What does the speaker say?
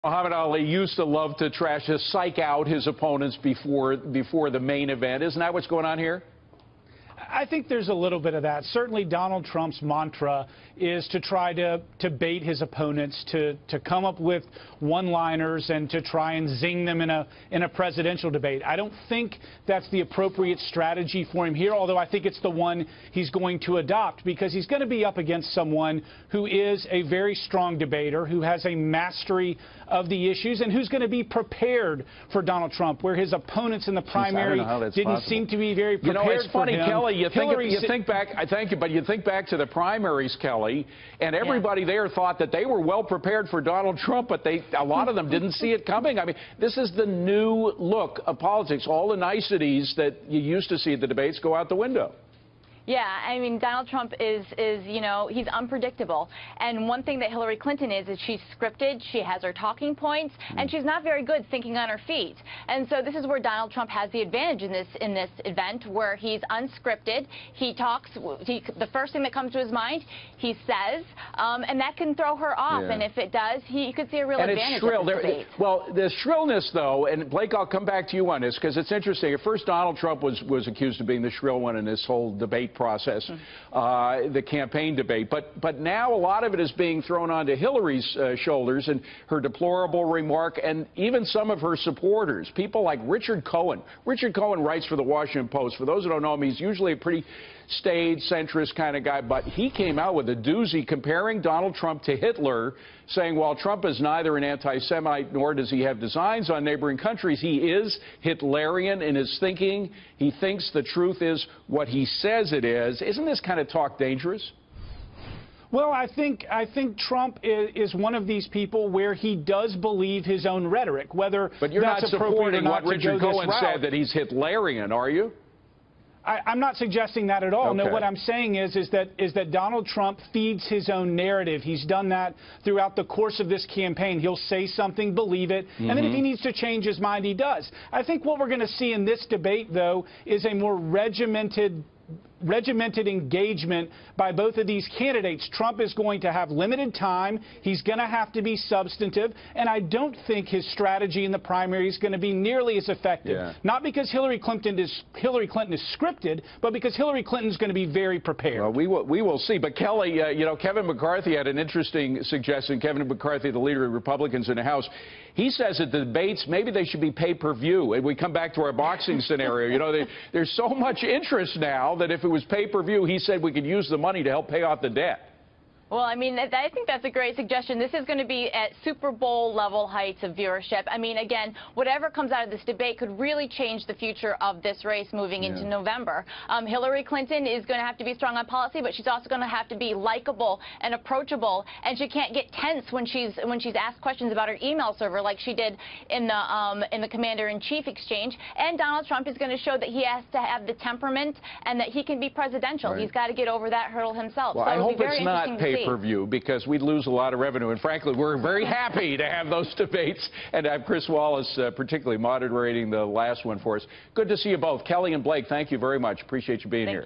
Muhammad Ali used to love to psych out his opponents before the main event. Isn't that what's going on here? I think there's a little bit of that. Certainly Donald Trump's mantra is to try to bait his opponents, to come up with one-liners and to try and zing them in a presidential debate. I don't think that's the appropriate strategy for him here, although I think it's the one he's going to adopt, because he's going to be up against someone who is a very strong debater, who has a mastery of the issues, and who's going to be prepared for Donald Trump, where his opponents in the primary didn't seem to be very prepared for him. It's funny, Kelly, you think back, I thank you, but you think back to the primaries, Kelly, and everybody there thought that they were well prepared for Donald Trump, but a lot of them didn't see it coming. I mean, this is the new look of politics. All the niceties that you used to see at the debates go out the window. Yeah, I mean, Donald Trump is, you know, he's unpredictable. And one thing that Hillary Clinton is she's scripted, she has her talking points, and she's not very good thinking on her feet. And so this is where Donald Trump has the advantage in this event, where he's unscripted. He talks, the first thing that comes to his mind, he says, and that can throw her off. And if it does, you could see a real advantage of this debate. Well, the shrillness, though, and Blake, I'll come back to you on this, because it's interesting. At first, Donald Trump was accused of being the shrill one in this whole debate process, the campaign debate. But now a lot of it is being thrown onto Hillary's shoulders, and her deplorable remark, and even some of her supporters, people like Richard Cohen. Richard Cohen writes for the Washington Post. For those who don't know him, he's usually a pretty staid, centrist kind of guy, but he came out with a doozy comparing Donald Trump to Hitler, saying while Trump is neither an anti-Semite nor does he have designs on neighboring countries, he is Hitlerian in his thinking. He thinks the truth is what he says it is. Isn't this kind of talk dangerous? Well, I think Trump is one of these people where he does believe his own rhetoric, whether but you're that's not appropriate or supporting not what Richard Cohen said, that he's Hitlerian, are you? I'm not suggesting that at all. Okay. No, what I'm saying is that Donald Trump feeds his own narrative. He's done that throughout the course of this campaign. He'll say something, believe it, and then if he needs to change his mind, he does. I think what we're going to see in this debate, though, is a more regimented engagement by both of these candidates. Trump is going to have limited time. He's going to have to be substantive, and I don't think his strategy in the primary is going to be nearly as effective. Not because Hillary Clinton is scripted, but because Hillary Clinton is going to be very prepared. Well, we will see. But Kelly, you know, Kevin McCarthy had an interesting suggestion. Kevin McCarthy, the leader of Republicans in the House, he says that the debates, maybe they should be pay-per-view. And we come back to our boxing scenario. You know, there's so much interest now that if it was pay-per-view, he said we could use the money to help pay off the debt. Well, I mean, I think that's a great suggestion. This is going to be at Super Bowl level heights of viewership. I mean, again, whatever comes out of this debate could really change the future of this race moving into November. Hillary Clinton is going to have to be strong on policy, but she's also going to have to be likable and approachable, and she can't get tense when she's asked questions about her email server like she did in the Commander-in-Chief exchange. And Donald Trump is going to show that he has to have the temperament and that he can be presidential. He's got to get over that hurdle himself. Well, so I hope it'll be very it's not pay-per-view, because we'd lose a lot of revenue. And frankly, we're very happy to have those debates and to have Chris Wallace particularly moderating the last one for us. Good to see you both. Kelly and Blake, thank you very much. Appreciate you being here.